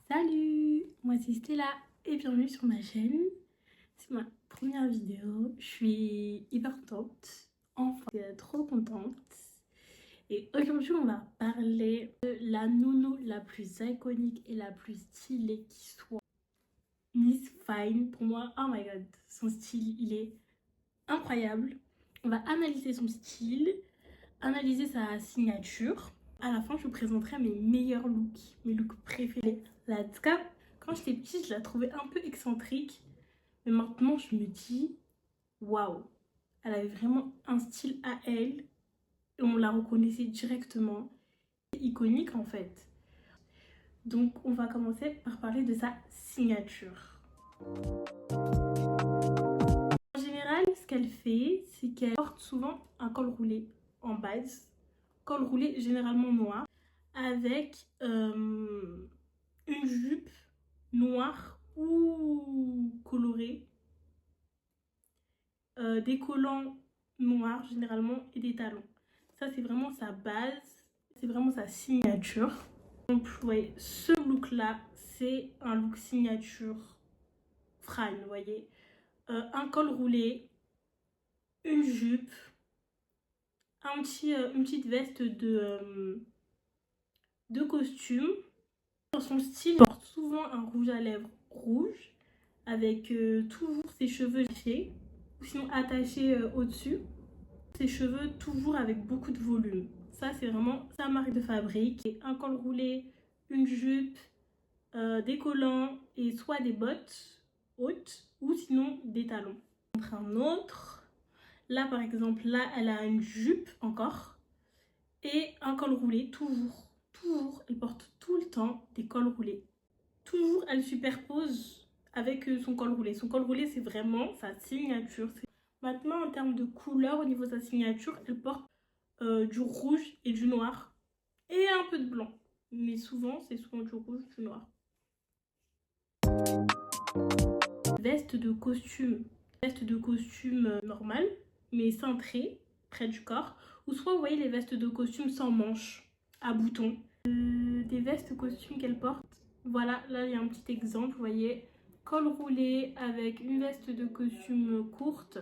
Salut, moi c'est Stella et bienvenue sur ma chaîne. C'est ma première vidéo, je suis hyper contente, enfin trop contente. Et aujourd'hui on va parler de la nounou la plus iconique et la plus stylée qui soit, Miss Fine. Pour moi, oh my god, son style il est incroyable. On va analyser son style, analyser sa signature. À la fin, je vous présenterai mes meilleurs looks, mes looks préférés. Let's go! Quand j'étais petite, je la trouvais un peu excentrique. Mais maintenant, je me dis, waouh! Elle avait vraiment un style à elle. Et on la reconnaissait directement. C'est iconique en fait. Donc, on va commencer par parler de sa signature. En général, ce qu'elle fait, c'est qu'elle porte souvent un col roulé en base. Col roulé généralement noir. Avec une jupe noire ou colorée, des collants noirs généralement et des talons. Ça c'est vraiment sa base, c'est vraiment sa signature. Donc ouais, ce look là c'est un look signature Fran, vous voyez. Un col roulé, une jupe, une petite veste de costume. Dans son style, il porte souvent un rouge à lèvres rouge avec toujours ses cheveux lissés ou sinon attachés au-dessus. Ses cheveux toujours avec beaucoup de volume. Ça, c'est vraiment sa marque de fabrique. Et un col roulé, une jupe, des collants et soit des bottes hautes ou sinon des talons. Un autre. Là, par exemple, là, elle a une jupe encore et un col roulé toujours. Toujours, elle porte tout le temps des cols roulés. Toujours, elle superpose avec son col roulé. Son col roulé, c'est vraiment sa signature. Maintenant, en termes de couleur, au niveau de sa signature, elle porte du rouge et du noir. Et un peu de blanc. Mais souvent, c'est souvent du rouge et du noir. Veste de costume. Veste de costume normale, mais cintrée, près du corps. Ou soit, vous voyez, les vestes de costume sans manches, à boutons. Des vestes costumes qu'elle porte. Voilà, là il y a un petit exemple, vous voyez, col roulé avec une veste de costume courte,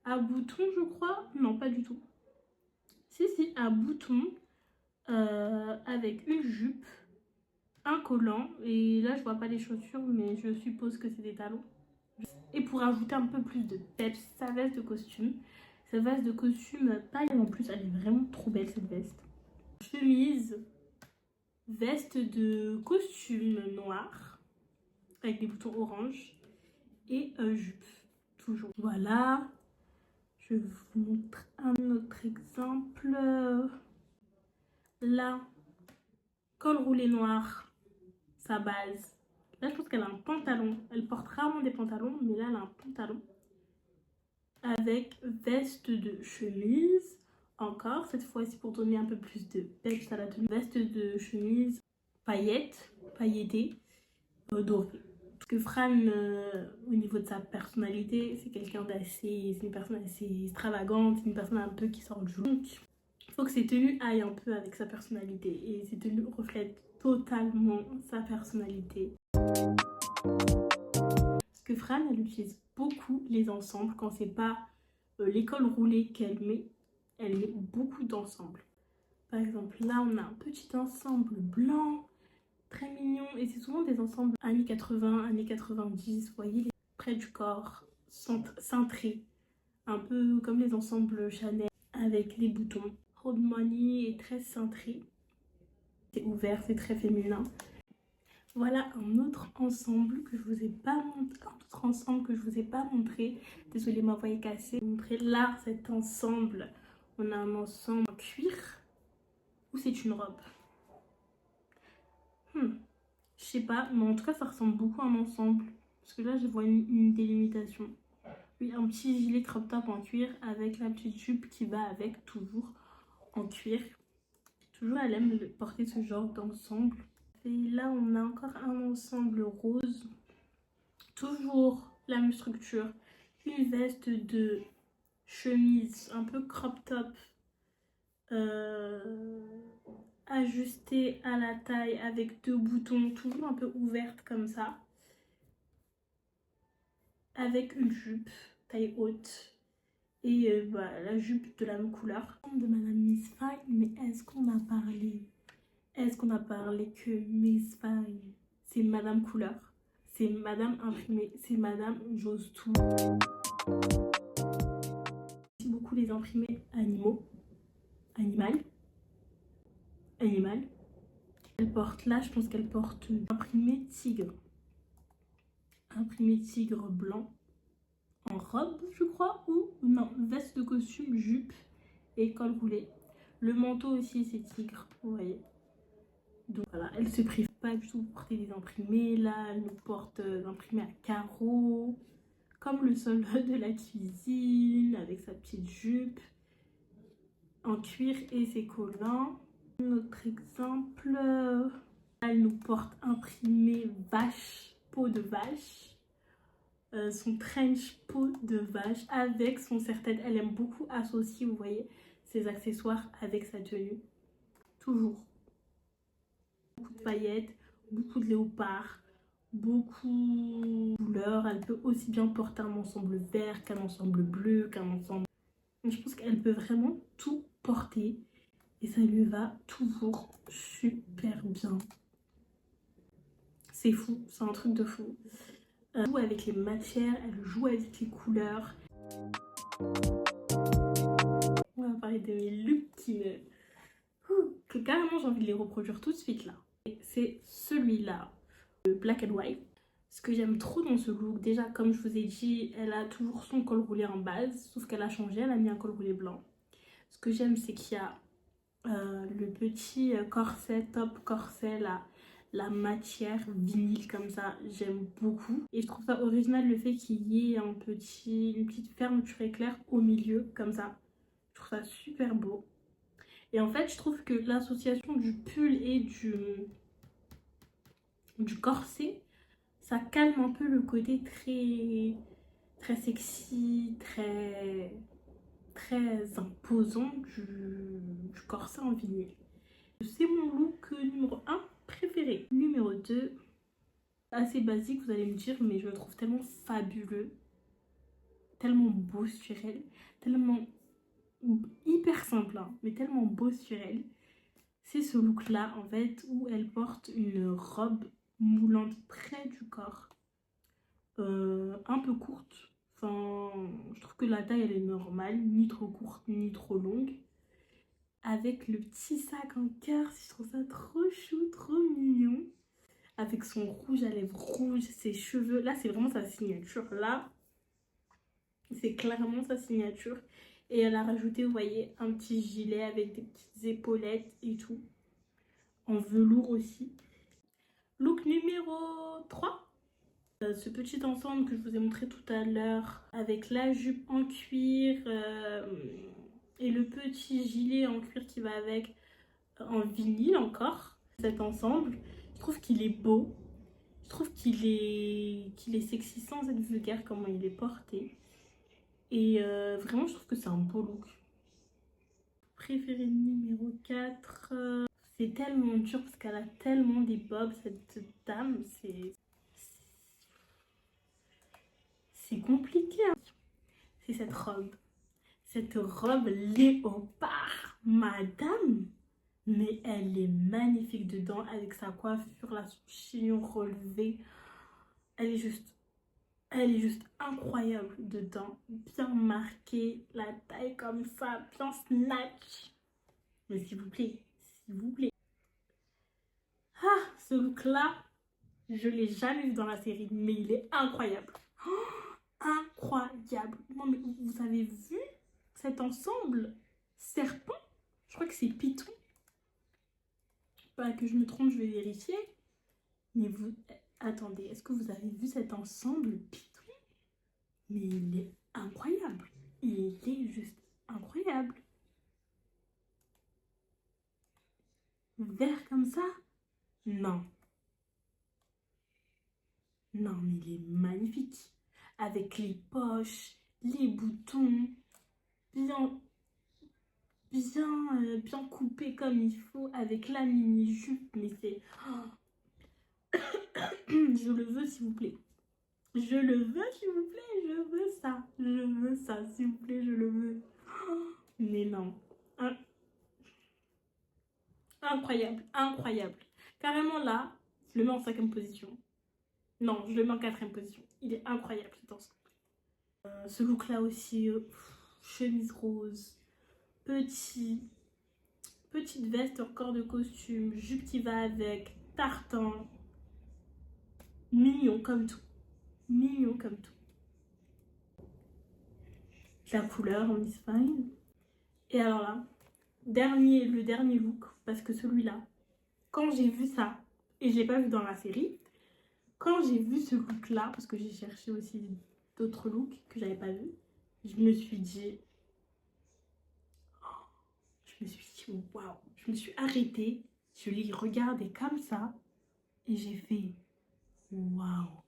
à boutons je crois, non pas du tout, si à boutons, avec une jupe, un collant, et là je vois pas les chaussures mais je suppose que c'est des talons. Et pour ajouter un peu plus de peps, sa veste de costume, paille en plus, elle est vraiment trop belle cette veste. Chemise, veste de costume noir avec des boutons orange et jupe toujours. Voilà, je vous montre un autre exemple. Là, col roulé noir, sa base. Là, je pense qu'elle a un pantalon. Elle porte rarement des pantalons, mais là, elle a un pantalon avec veste de chemise. Encore, cette fois-ci pour donner un peu plus de peps à la tenue. Veste de chemise pailletée, dorée. Parce que Fran, au niveau de sa personnalité, c'est une personne assez extravagante, une personne un peu qui sort du lot. Donc, il faut que ses tenues aillent un peu avec sa personnalité. Et ses tenues reflètent totalement sa personnalité. Parce que Fran, elle utilise beaucoup les ensembles quand c'est pas les cols roulés qu'elle met. Elle met beaucoup d'ensembles. Par exemple, là, on a un petit ensemble blanc, très mignon. Et c'est souvent des ensembles années 80, années 90. Vous voyez, près du corps, cintrés. Un peu comme les ensembles Chanel avec les boutons. Old Money est très cintré. C'est ouvert, c'est très féminin. Voilà un autre ensemble que je vous ai pas montré. Désolée, ma voix est cassée. Je vais vous montrer là cet ensemble. On a un ensemble en cuir ou c'est une robe. Je sais pas, mais en tout cas ça ressemble beaucoup à un ensemble. Parce que là je vois une délimitation. Oui, un petit gilet crop top en cuir avec la petite jupe qui va avec, toujours en cuir. Toujours elle aime porter ce genre d'ensemble. Et là on a encore un ensemble rose. Toujours la même structure. Une veste de chemise un peu crop top ajustée à la taille avec 2 boutons, toujours un peu ouvertes comme ça. Avec une jupe taille haute. Et la jupe de la même couleur. De Madame Miss Fine, mais est-ce qu'on a parlé? Est-ce qu'on a parlé que Miss Fine, c'est Madame Couleur, c'est Madame Imprimée, c'est Madame J'ose tout. J'aime beaucoup les imprimés animaux, animal. Elle porte là, je pense qu'elle porte imprimé tigre. Imprimé tigre blanc en robe, je crois, ou non, veste de costume, jupe et col roulé. Le manteau aussi, c'est tigre, vous voyez. Donc voilà, elle se prive pas du tout de porter des imprimés. Là, elle nous porte d'imprimés à carreaux, comme le sol de la cuisine, avec sa petite jupe en cuir et ses collants. Un autre exemple, elle nous porte imprimé vache, peau de vache. Son trench peau de vache avec son serre-tête. Elle aime beaucoup associer, vous voyez, ses accessoires avec sa tenue. Toujours. Beaucoup de paillettes, beaucoup de léopard, beaucoup de couleurs. Elle peut aussi bien porter un ensemble vert qu'un ensemble bleu, qu'un ensemble... Je pense qu'elle peut vraiment tout porter et ça lui va toujours super bien. C'est fou, c'est un truc de fou. Elle joue avec les matières, elle joue avec les couleurs. On va parler de mes looks que carrément j'ai envie de les reproduire tout de suite là. C'est celui-là, le black and white. Ce que j'aime trop dans ce look, déjà comme je vous ai dit, elle a toujours son col roulé en base, sauf qu'elle a changé, elle a mis un col roulé blanc. Ce que j'aime, c'est qu'il y a le petit corset, top corset là, la matière vinyle comme ça, j'aime beaucoup. Et je trouve ça original le fait qu'il y ait une petite fermeture éclair au milieu comme ça. Je trouve ça super beau. Et en fait, je trouve que l'association du pull et du corset, ça calme un peu le côté très sexy, très imposant du corset en vinyle. C'est mon look numéro 1 préféré. Numéro 2, assez basique, vous allez me dire, mais je le trouve tellement fabuleux, tellement beau sur elle, tellement hyper simple, hein, mais tellement beau sur elle. C'est ce look là en fait où elle porte une robe moulante près du corps, un peu courte. Enfin, je trouve que la taille elle est normale, ni trop courte ni trop longue. Avec le petit sac en cœur, je trouve ça trop chou, trop mignon. Avec son rouge à lèvres rouge, ses cheveux. Là, c'est vraiment sa signature. Là, c'est clairement sa signature. Et elle a rajouté, vous voyez, un petit gilet avec des petites épaulettes et tout. En velours aussi. Look numéro 3. Ce petit ensemble que je vous ai montré tout à l'heure. Avec la jupe en cuir et le petit gilet en cuir qui va avec, en vinyle encore. Cet ensemble, je trouve qu'il est beau. Je trouve qu'il est sexy sans être vulgaire comment il est porté. Et vraiment, je trouve que c'est un beau look. Préféré numéro 4. C'est tellement dur parce qu'elle a tellement des bobs, cette dame. C'est compliqué. Hein. C'est cette robe. Cette robe léopard. Madame. Mais elle est magnifique dedans avec sa coiffure, là, son chignon relevé. Elle est juste incroyable dedans. Bien marquée, la taille comme ça, bien snatch. Mais s'il vous plaît, s'il vous plaît. Ah, ce look-là, je l'ai jamais vu dans la série, mais il est incroyable. Oh, incroyable. Non, mais vous avez vu cet ensemble serpent? Je crois que c'est python. Pas que je me trompe, je vais vérifier. Mais vous... Attendez, est-ce que vous avez vu cet ensemble python? Mais il est incroyable. Il est juste incroyable. Vert comme ça? Non. Non, mais il est magnifique. Avec les poches, les boutons, bien... bien coupé comme il faut avec la mini-jupe. Mais c'est... Je le veux, s'il vous plaît. Je le veux, s'il vous plaît. Je veux ça. Je veux ça, s'il vous plaît. Je le veux. Mais non. Incroyable. Incroyable. Carrément là, je le mets en 5e position. Non, je le mets en 4e position. Il est incroyable, cet ensemble. Ce look-là aussi, chemise rose, petite veste encore de costume, jupe qui va avec, tartan. Mignon comme tout. Mignon comme tout. La couleur en Miss Fine. Et alors là, le dernier look, parce que celui-là, quand j'ai vu ça, et je l'ai pas vu dans la série, quand j'ai vu ce look-là, parce que j'ai cherché aussi d'autres looks que j'avais pas vu, je me suis dit, waouh. Je me suis arrêtée, je l'ai regardé comme ça, et j'ai fait, waouh.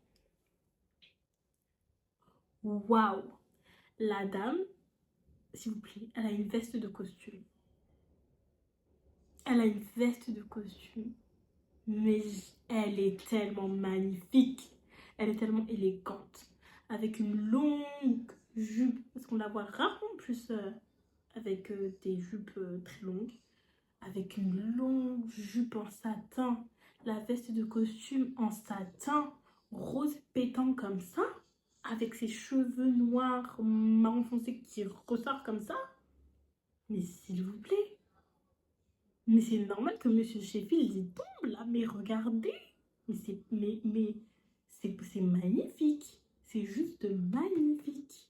Waouh. La dame, s'il vous plaît, elle a une veste de costume. Elle a une veste de costume, mais elle est tellement magnifique. Elle est tellement élégante. Avec une longue jupe, parce qu'on la voit rarement plus avec des jupes très longues. Avec une longue jupe en satin, la veste de costume en satin, rose pétant comme ça, avec ses cheveux noirs, marron foncé qui ressortent comme ça. Mais s'il vous plaît, mais c'est normal que Monsieur Sheffield il tombe là, mais regardez, c'est magnifique, c'est juste magnifique.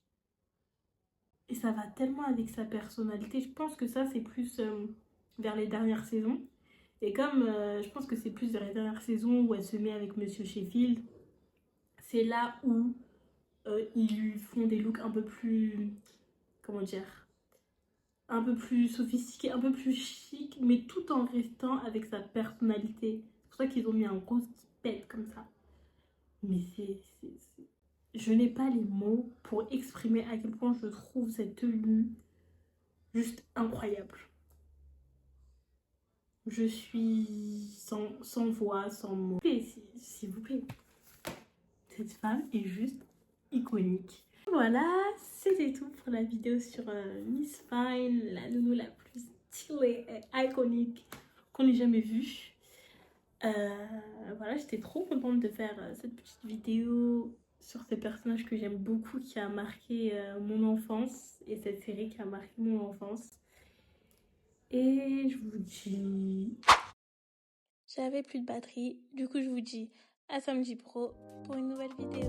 Et ça va tellement avec sa personnalité. Je pense que ça c'est plus vers les dernières saisons. Et comme je pense que c'est plus vers les dernières saisons où elle se met avec Monsieur Sheffield, c'est là où ils lui font des looks un peu plus, comment dire, un peu plus sophistiqué, un peu plus chic, mais tout en restant avec sa personnalité. C'est pour ça qu'ils ont mis un rose qui pète comme ça. Mais je n'ai pas les mots pour exprimer à quel point je trouve cette tenue juste incroyable. Je suis sans voix, sans mots. S'il vous plaît, cette femme est juste iconique. Voilà, c'était tout pour la vidéo sur Miss Fine, la nounou la plus stylée et iconique qu'on ait jamais vue. Voilà, j'étais trop contente de faire cette petite vidéo sur ces personnages que j'aime beaucoup, qui a marqué mon enfance, et cette série qui a marqué mon enfance. Et je vous dis... J'avais plus de batterie, du coup je vous dis à samedi pro pour une nouvelle vidéo.